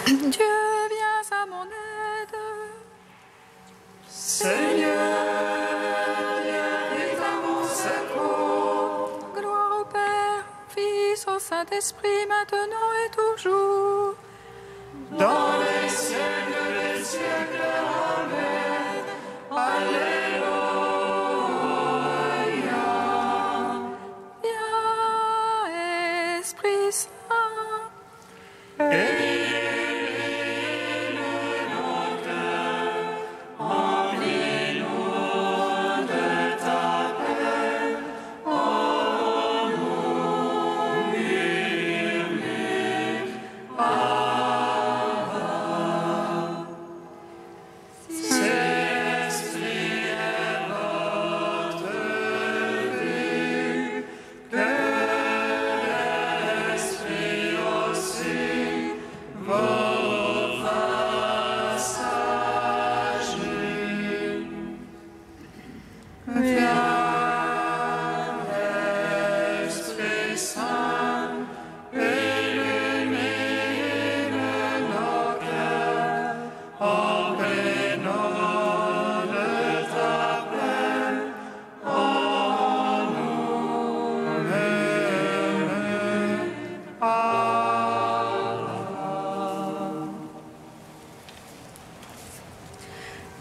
Dieu, viens à mon aide. Seigneur, viens à mon secours. Gloire au Père, au Fils, au Saint-Esprit, maintenant et toujours. Dans les siècles des siècles. Amen. Alléluia. Viens, Esprit Saint.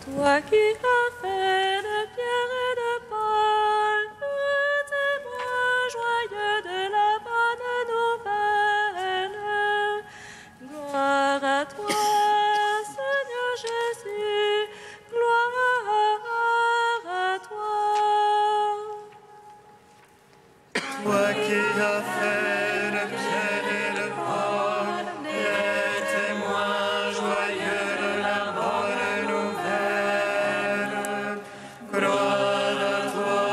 Toi qui as fait de pierre et de Paul le témoin joyeux de la bonne nouvelle. Gloire à toi, Seigneur Jésus, gloire à toi. Toi qui as fait de pierre et de Paul les témoins joyeux de la bonne nouvelle. Gloire à toi,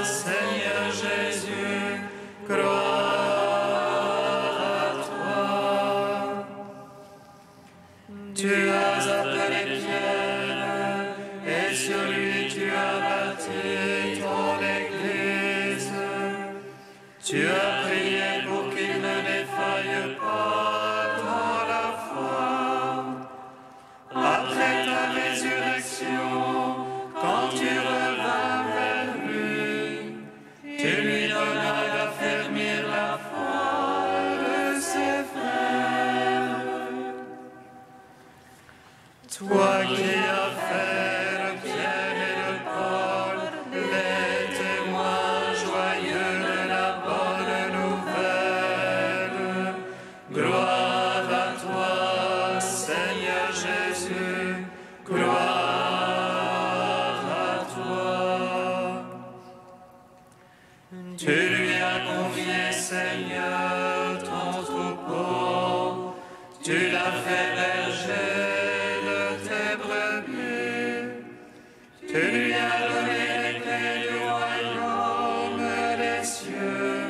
Seigneur Jésus, gloire à toi. Tu as appelé Pierre et sur lui tu as bâti ton église. Tu as prié pour qu'il ne défaille pas dans la foi. Après ta résurrection, quand tu revins vers lui, tu lui donnas d'affermir la foi de ses frères. Toi qui as fait de Pierre et de Paul les témoins joyeux de la bonne nouvelle. Gloire à toi, Seigneur Jésus, gloire à toi. Tu lui as confié, Seigneur, ton troupeau. Tu l'as fait berger de tes brebis. Tu lui as donné les clés du royaume des cieux.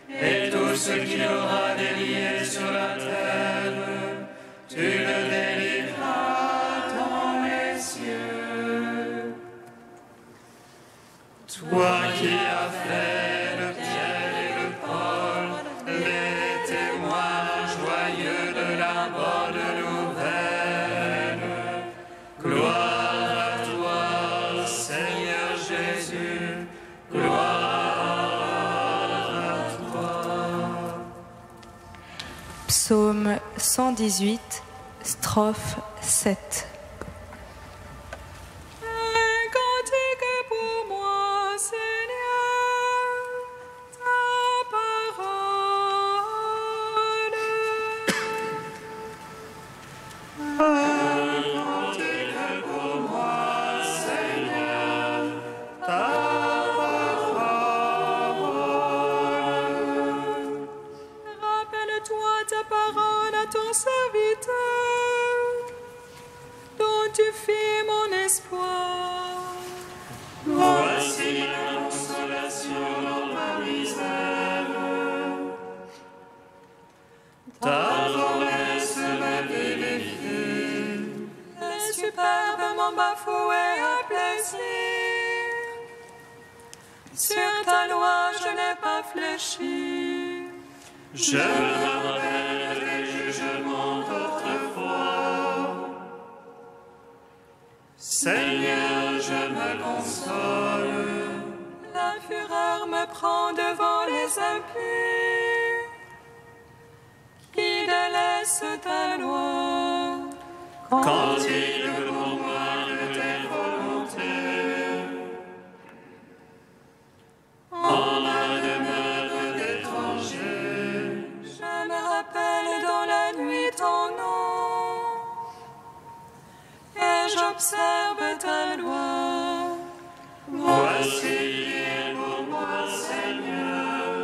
Et tout ce qu'il aura délié sur la terre, tu le délivras dans les cieux. Toi qui as fait de Pierre et de Paul les témoins joyeux de la bonne nouvelle. Gloire à toi, Seigneur Jésus, gloire à toi. Psaume 118, strophe 7. Un cantique pour moi, Seigneur, ta parole. Un cantique pour moi, Seigneur, ta parole. Rappelle-toi ta parole à ton serviteur, dont tu fis mon espoir. Voici la consolation dans ma misère. Ta promesse me vivifie. Le superbe mon bafoué à plaisir. Sur ta loi je n'ai pas fléchi. Je me rappelle tes jugements autrefois. Seigneur, je me console. La fureur me prend devant les impies qui délaissent ta loi. Cantique pour moi de tes volontés. En ma demeure d'étranger, Je me rappelle dans la nuit ton nom et j'observe ta loi. voici pour moi, Seigneur.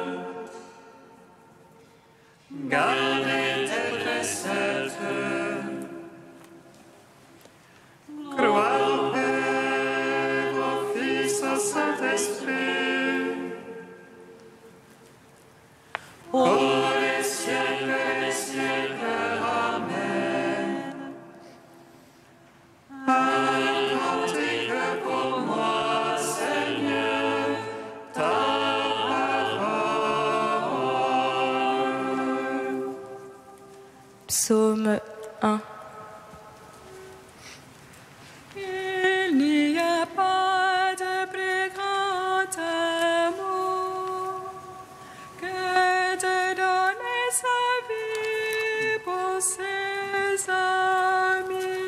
Gardez tes préceptes. Gloire au Père, au Fils, au Saint-Esprit. Pour les siècles et les siècles. Amen. Un cantique pour moi, Seigneur, ta parole. Psaume 1. Il n'y a pas de plus grand amour que de donner sa vie pour ses amis.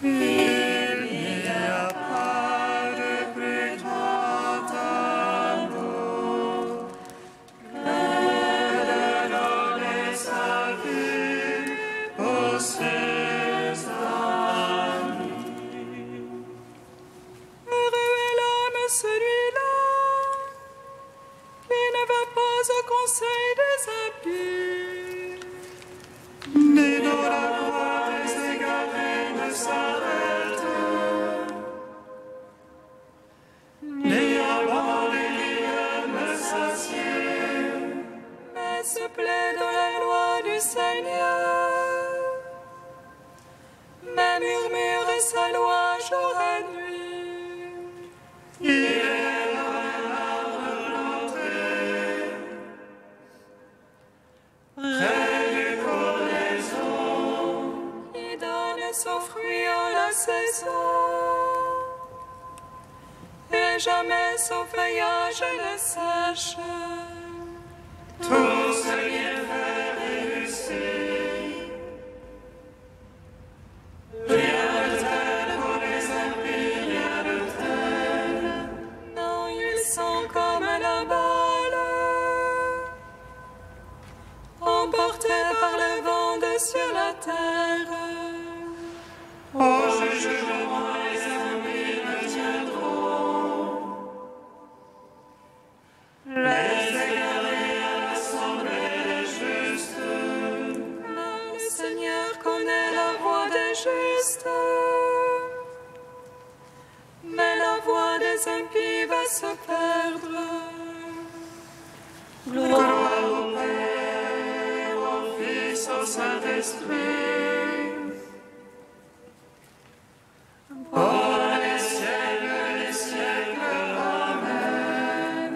Il n'y a pas de plus grand amour que de donner sa vie pour ses amis. Heureux est l'homme celui-là qui ne va pas au conseil des impies, Ni dans la voie des égarés ne s'arrête, ni à bord des lieux ne s'assied. mais se plaît dans la loi du Seigneur, mais murmure sa loi jour et nuit. Il est dans l'arbre planté, près du cours des eaux. Il donne son fruit en la saison, et jamais son feuillage ne sèche. Tout ce qu'il fait réussit. Rien de tel pour les impies, rien de tel. Non, ils sont comme la balle, emportés par le vent sur la terre. Au jugement, les impies me tiendront. Les égarés à l'assemblée des justes. Le Seigneur connaît la voie des justes, mais la voie des impies va se perdre. Gloire au Père, au Fils, au Saint-Esprit. Pour les siècles et les siècles. Amen.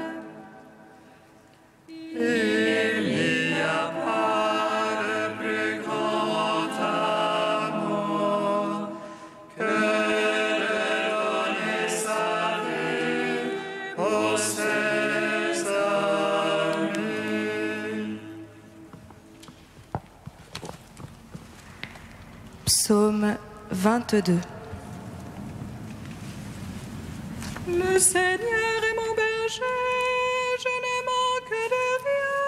Il n'y a pas de plus grand amour que de donner sa vie pour ses amis. Psaume 22. Le Seigneur est mon berger, je ne manque de rien.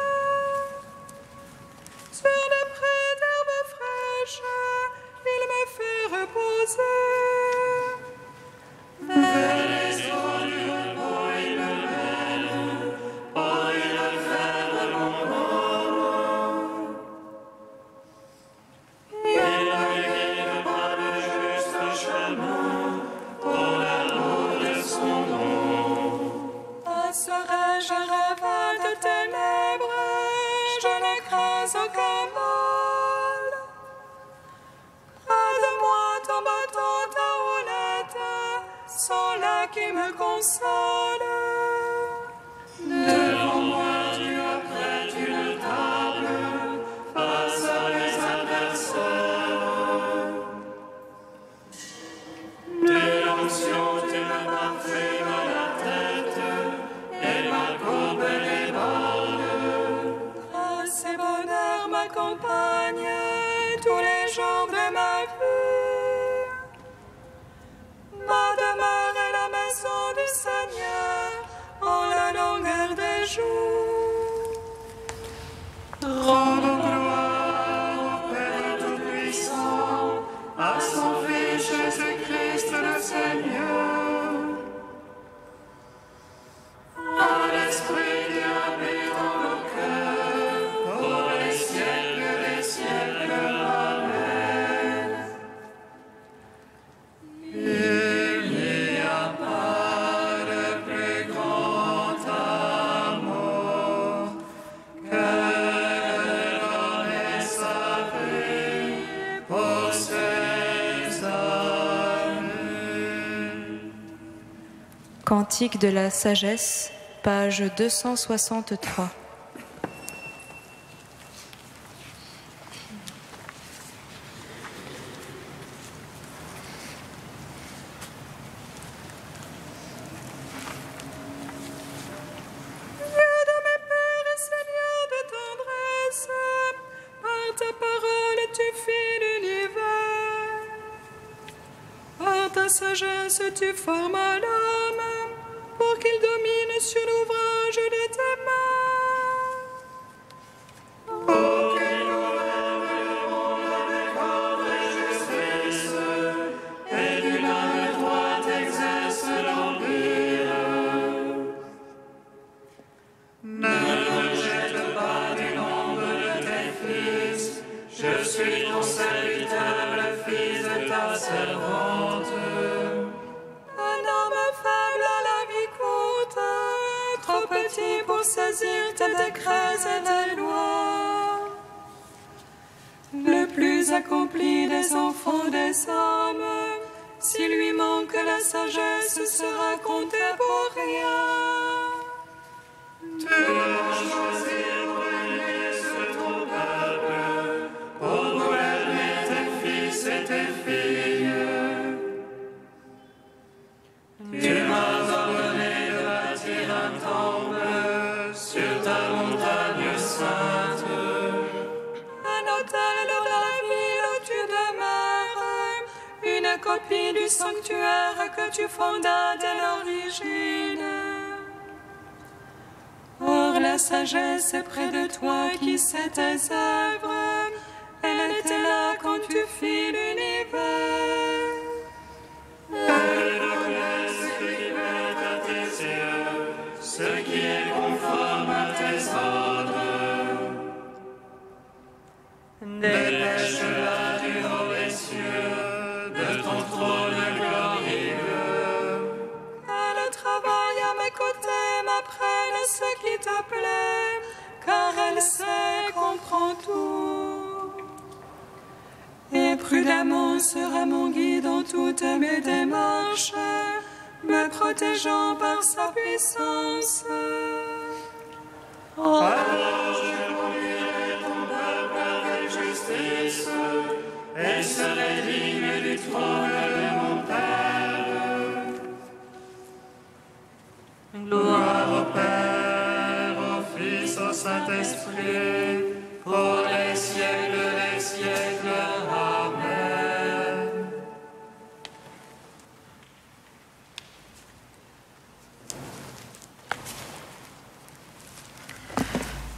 Sur des prés d'herbes fraîches, il me fait reposer. Vers les eaux du repos, il me mène. Oh, il me fait de mon ombre. Il me guide par le juste chemin, pour l'amour de son nom. Passerai-je un ravin de ténèbres, je ne crains aucun mal. Près de moi ton bâton, ta houlette, sont là qui me consolent. Devant moi, tu as prêt une table face à mes adversaires. jours. Rendons gloire au Père Tout-Puissant, à son Fils Jésus-Christ le Seigneur, à l'Esprit qui habite dans nos cœurs, pour les siècles des siècles. Amen. Il n'y a pas de plus grand amour que de donner sa vie pour ses amis. Cantique de la sagesse, page 263. Sagesse, tu formas l'homme pour qu'il domine sur l'ouvrage de tes mains. Pour qu'il gouverne le monde avec ordre et justice, et d'une main droite exerce l'empire. Ne rejette pas du nombre de tes fils, je suis ton serviteur, le fils de ta servante. Trop petit pour saisir tes décrets et tes lois. Le plus accompli des enfants des hommes, s'il lui manque la sagesse, sera compté pour rien. Tu as choisi pour aimer ce ton peuple, pour gouverner tes fils et tes filles. Tu m'as ordonné de bâtir un temple sur ta montagne sainte. Un autel dans la ville où tu demeures, une copie du sanctuaire que tu fondas dès l'origine. Or la sagesse est près de toi qui sait tes œuvres, elle était là quand tu fis l'univers. Elle reconnaît ce qui plaît à tes yeux, ce qui est conforme à tes ordres. Dépêche-la du haut des cieux, de ton trône glorieux. Elle travaille à mes côtés, m'apprenne ce qui te plaît, car elle sait, comprend tout. Et prudemment sera mon guide dans toutes mes démarches, me protégeant par sa puissance. Alors je conduirai ton peuple avec justice, et serai digne du trône de mon Père. Gloire au Père, au Fils, au Saint-Esprit, pour les siècles des siècles. Amen.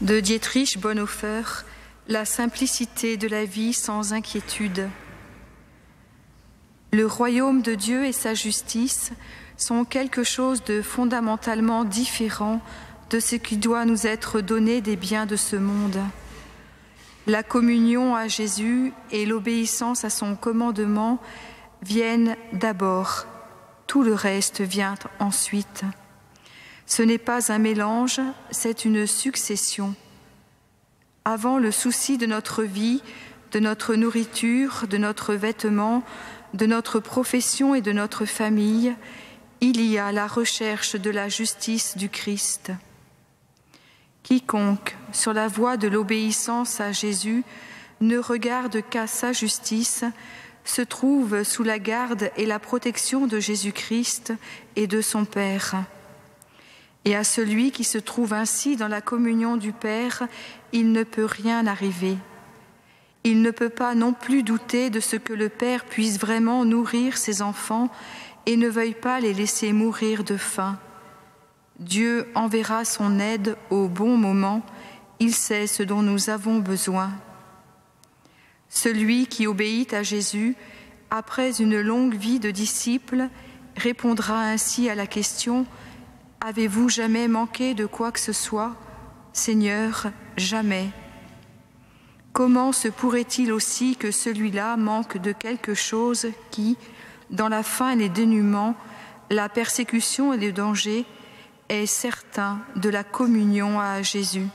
De Dietrich Bonhoeffer, la simplicité de la vie sans inquiétude. Le royaume de Dieu et sa justice sont quelque chose de fondamentalement différent de ce qui doit nous être donné des biens de ce monde. La communion à Jésus et l'obéissance à son commandement viennent d'abord, tout le reste vient ensuite. Ce n'est pas un mélange, c'est une succession. Avant le souci de notre vie, de notre nourriture, de notre vêtement, de notre profession et de notre famille, il y a la recherche de la justice du Christ. Quiconque, sur la voie de l'obéissance à Jésus, ne regarde qu'à sa justice, se trouve sous la garde et la protection de Jésus-Christ et de son Père. Et à celui qui se trouve ainsi dans la communion du Père, il ne peut rien arriver. Il ne peut pas non plus douter de ce que le Père puisse vraiment nourrir ses enfants et ne veuille pas les laisser mourir de faim. Dieu enverra son aide au bon moment, il sait ce dont nous avons besoin. Celui qui obéit à Jésus, après une longue vie de disciple, répondra ainsi à la question « Avez-vous jamais manqué de quoi que ce soit ? Seigneur, jamais. » Comment se pourrait-il aussi que celui-là manque de quelque chose qui, dans la faim et les dénûments, la persécution et le danger, est certain de la communion à Jésus ?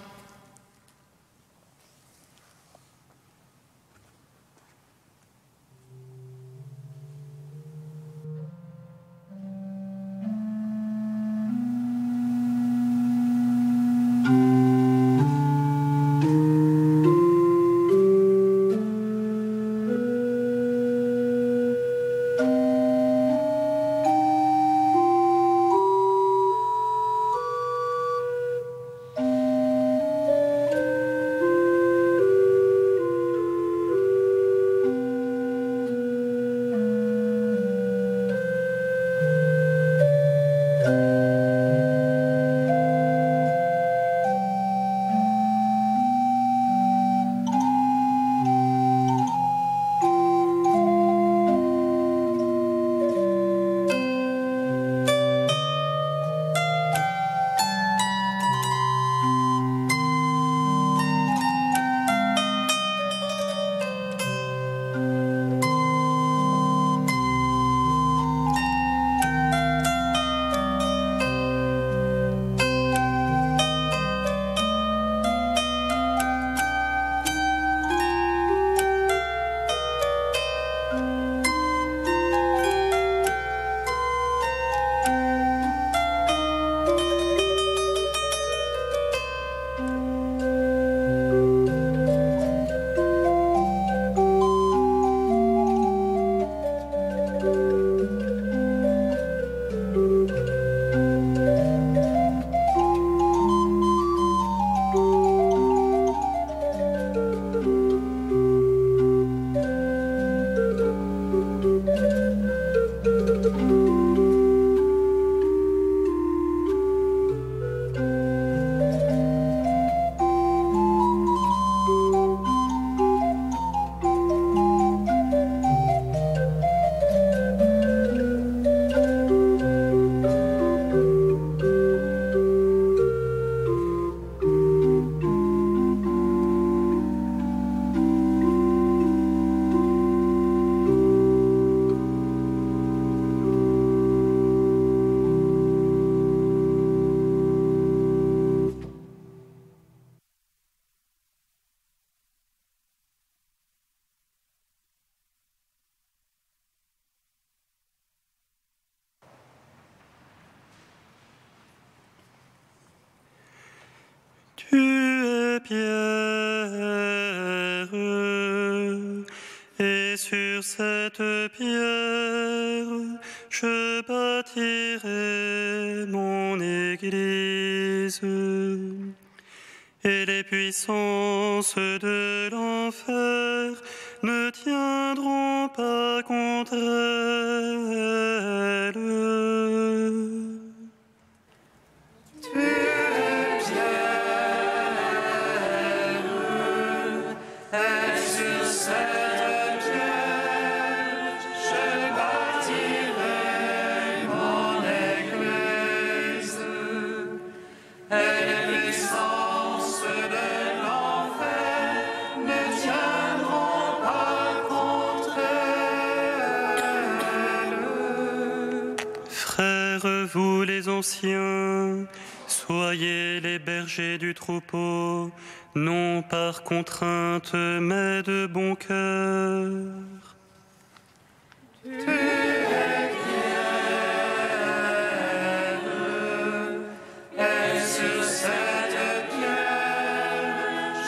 Tu es pierre, et sur cette pierre je bâtirai mon Église, et les puissances de l'enfer ne tiendront pas contre elle. Vous les anciens, soyez les bergers du troupeau, non par contrainte, mais de bon cœur. Tu es pierre, et sur cette pierre,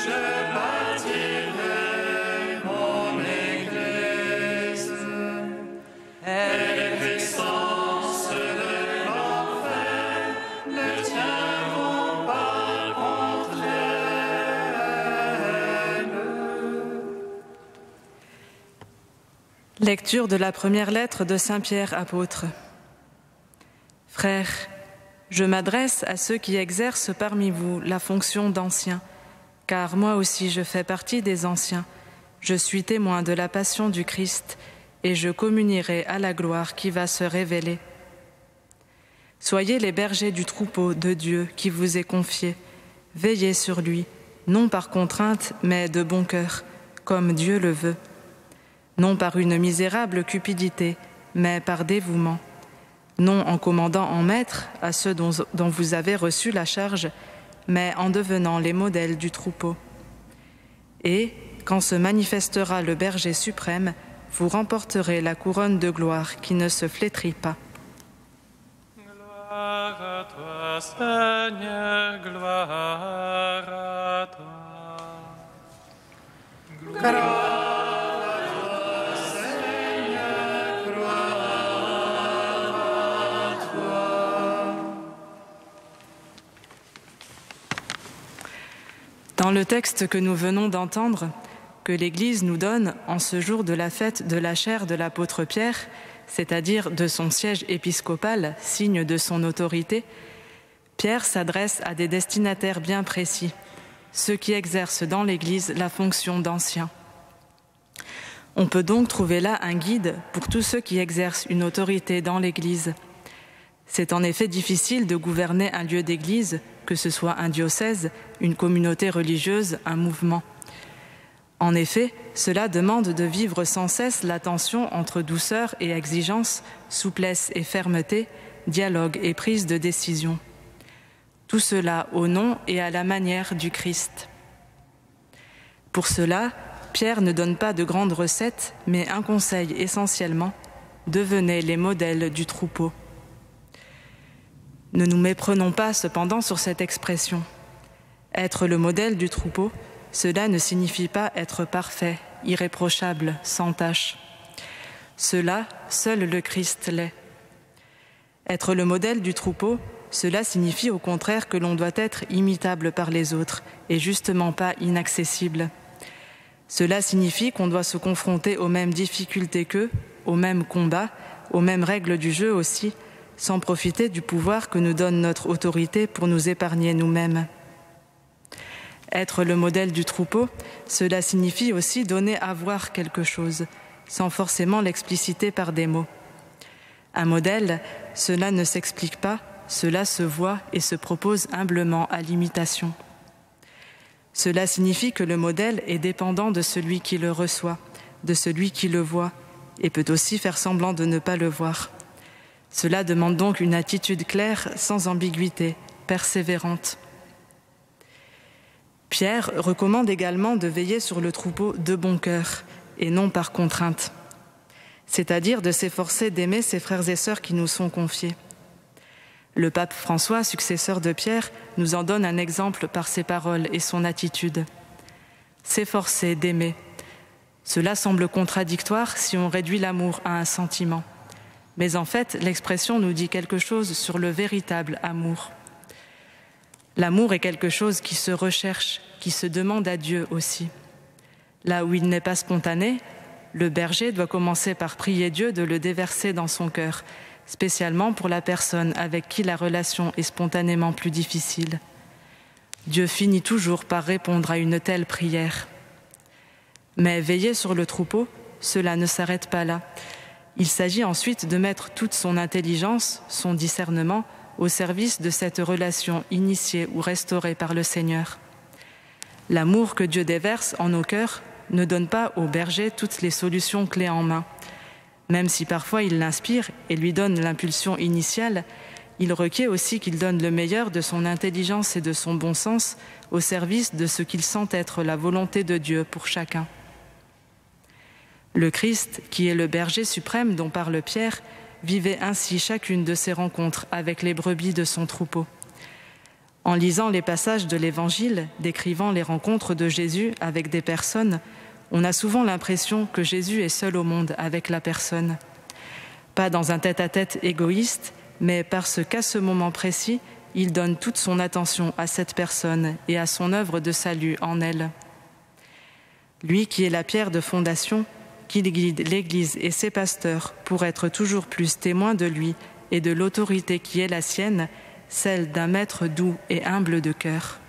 je bâtirai mon Église, et les puissances de l'enfer ne tiendront pas contre elle. Lecture de la première lettre de Saint Pierre apôtre. Frères, Je m'adresse à ceux qui exercent parmi vous la fonction d'anciens, car moi aussi je fais partie des anciens. Je suis témoin de la passion du Christ et je communierai à la gloire qui va se révéler. Soyez les bergers du troupeau de Dieu qui vous est confié. Veillez sur lui, non par contrainte, mais de bon cœur, comme Dieu le veut. Non par une misérable cupidité, mais par dévouement. Non en commandant en maître à ceux dont vous avez reçu la charge, mais en devenant les modèles du troupeau. Et, quand se manifestera le berger suprême, vous remporterez la couronne de gloire qui ne se flétrit pas. Gloire à toi, Seigneur, gloire à toi. Gloire à toi, Seigneur, gloire à toi. Dans le texte que nous venons d'entendre, que l'Église nous donne en ce jour de la fête de la chaire de l'apôtre Pierre, c'est-à-dire de son siège épiscopal, signe de son autorité, Pierre s'adresse à des destinataires bien précis, ceux qui exercent dans l'Église la fonction d'anciens. On peut donc trouver là un guide pour tous ceux qui exercent une autorité dans l'Église. C'est en effet difficile de gouverner un lieu d'Église, que ce soit un diocèse, une communauté religieuse, un mouvement. En effet, cela demande de vivre sans cesse la tension entre douceur et exigence, souplesse et fermeté, dialogue et prise de décision. Tout cela au nom et à la manière du Christ. Pour cela, Pierre ne donne pas de grandes recettes, mais un conseil essentiellement, devenez les modèles du troupeau. Ne nous méprenons pas cependant sur cette expression. Être le modèle du troupeau, cela ne signifie pas être parfait, irréprochable, sans tache. Cela, seul le Christ l'est. Être le modèle du troupeau, cela signifie au contraire que l'on doit être imitable par les autres et justement pas inaccessible. Cela signifie qu'on doit se confronter aux mêmes difficultés qu'eux, aux mêmes combats, aux mêmes règles du jeu aussi, sans profiter du pouvoir que nous donne notre autorité pour nous épargner nous-mêmes. Être le modèle du troupeau, cela signifie aussi donner à voir quelque chose, sans forcément l'expliciter par des mots. Un modèle, cela ne s'explique pas, cela se voit et se propose humblement à l'imitation. Cela signifie que le modèle est dépendant de celui qui le reçoit, de celui qui le voit, et peut aussi faire semblant de ne pas le voir. Cela demande donc une attitude claire, sans ambiguïté, persévérante. Pierre recommande également de veiller sur le troupeau de bon cœur, et non par contrainte, c'est-à-dire de s'efforcer d'aimer ses frères et sœurs qui nous sont confiés. Le pape François, successeur de Pierre, nous en donne un exemple par ses paroles et son attitude. S'efforcer d'aimer. Cela semble contradictoire si on réduit l'amour à un sentiment. Mais en fait, l'expression nous dit quelque chose sur le véritable amour. L'amour est quelque chose qui se recherche, qui se demande à Dieu aussi. Là où il n'est pas spontané, le berger doit commencer par prier Dieu de le déverser dans son cœur, spécialement pour la personne avec qui la relation est spontanément plus difficile. Dieu finit toujours par répondre à une telle prière. Mais veiller sur le troupeau, cela ne s'arrête pas là. Il s'agit ensuite de mettre toute son intelligence, son discernement, au service de cette relation initiée ou restaurée par le Seigneur. L'amour que Dieu déverse en nos cœurs ne donne pas au berger toutes les solutions clés en main. Même si parfois il l'inspire et lui donne l'impulsion initiale, il requiert aussi qu'il donne le meilleur de son intelligence et de son bon sens au service de ce qu'il sent être la volonté de Dieu pour chacun. Le Christ, qui est le berger suprême dont parle Pierre, vivait ainsi chacune de ses rencontres avec les brebis de son troupeau. En lisant les passages de l'Évangile décrivant les rencontres de Jésus avec des personnes, on a souvent l'impression que Jésus est seul au monde avec la personne. Pas dans un tête-à-tête égoïste, mais parce qu'à ce moment précis, il donne toute son attention à cette personne et à son œuvre de salut en elle. Lui qui est la pierre de fondation, qui guide l'Église et ses pasteurs pour être toujours plus témoins de lui et de l'autorité qui est la sienne, celle d'un maître doux et humble de cœur.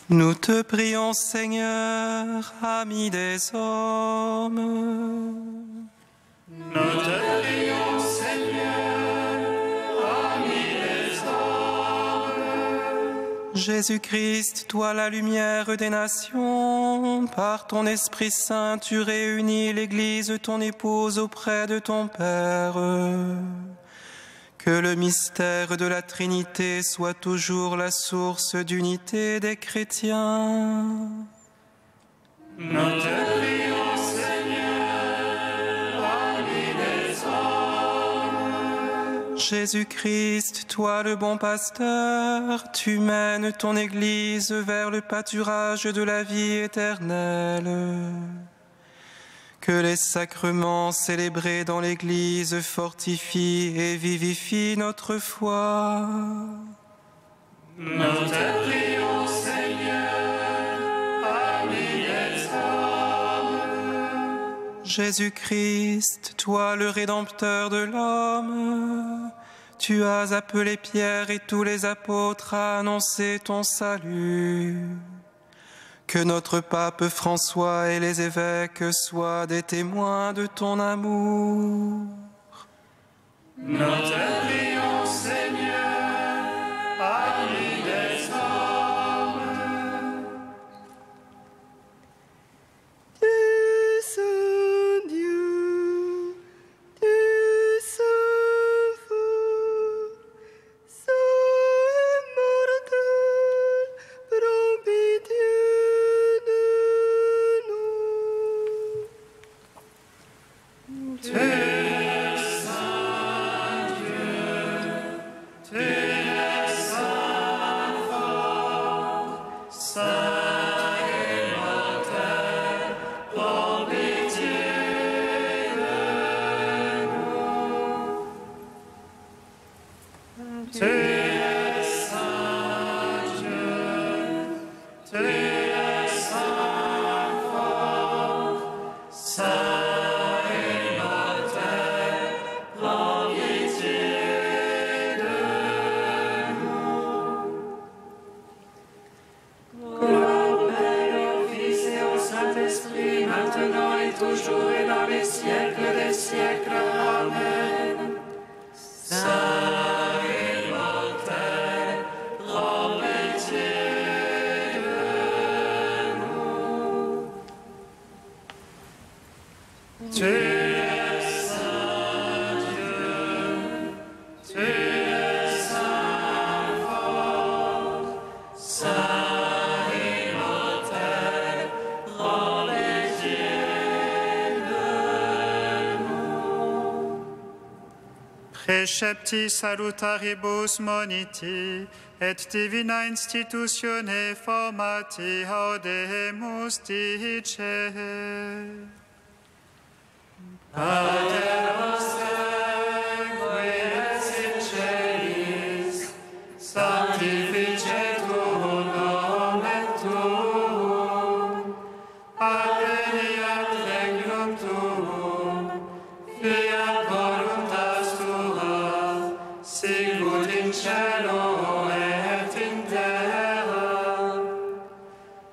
Nous te prions, Seigneur, ami des hommes. Nous te prions, Seigneur, ami des hommes. Jésus-Christ, toi la lumière des nations, par ton Esprit Saint, tu réunis l'Église, ton épouse, auprès de ton Père. Que le mystère de la Trinité soit toujours la source d'unité des chrétiens. Nous te prions, Seigneur, ami des hommes. Jésus-Christ, toi le bon pasteur, tu mènes ton Église vers le pâturage de la vie éternelle. Que les sacrements célébrés dans l'Église fortifient et vivifient notre foi. Nous te prions, Seigneur, ami des hommes. Jésus-Christ, toi le Rédempteur de l'homme, tu as appelé Pierre et tous les apôtres à annoncer ton salut. Que notre pape François et les évêques soient des témoins de ton amour. Nous te prions, Seigneur, ami des hommes. Tu es Dieu, tu es fou, sois immortel, prends pitié. Saint immortel, prends pitié de nous. Tu es saint Dieu, tu es saint fort, saint immortel, prends pitié de nous. Gloire au Père, au Fils et au Saint-Esprit, maintenant et toujours et dans les siècles des siècles. Amen. Saint immortel, prends pitié de nous. Tu es saint Dieu, tu es saint fort, saint immortel, prends pitié de nous. Precepti salutaribus moniti, et divina institutione formati audemus dice. Pater noster, qui es in celis, sanctificetur nomen tuum, adveniat regnum tuum, fiat voluntas tua, sicut in cielo et in terra.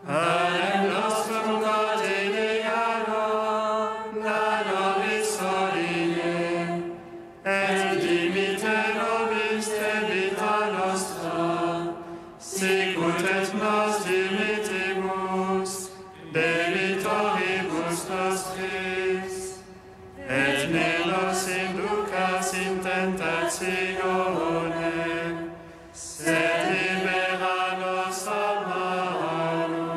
Panem nostrum quotidianum da nobis hodie, et dimitte nobis debita nostra, sicut et nos dimittimus debitoribus nostris, et ne nos inducas in tentationem, sed libera nos a malo.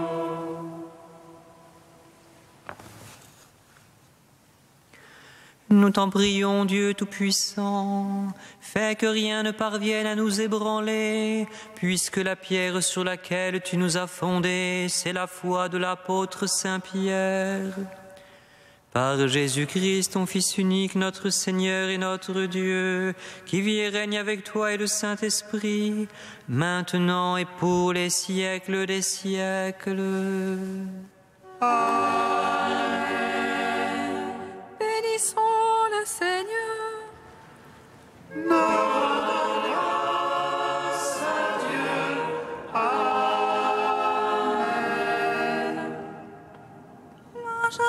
Nous t'en prions, Dieu Tout-Puissant, fais que rien ne parvienne à nous ébranler, puisque la pierre sur laquelle tu nous as fondés, c'est la foi de l'apôtre Saint-Pierre. Par Jésus-Christ, ton Fils unique, notre Seigneur et notre Dieu, qui vit et règne avec toi et le Saint-Esprit, maintenant et pour les siècles des siècles. Bénissons le Seigneur. Louange à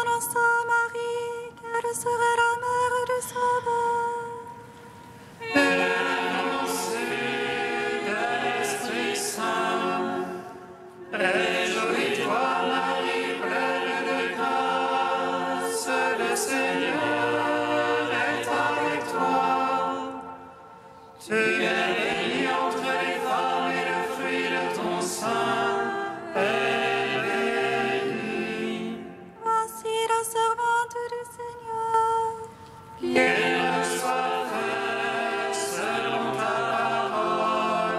Marie, qu'elle serait la mère du Sauveur. L'Esprit Saint, réjouis-toi Marie, pleine de grâce, le Seigneur est avec toi. Tu es bénie entre les femmes et le fruit de ton sein est béni. Voici la servante du Seigneur. Qu'il me soit fait selon ta parole.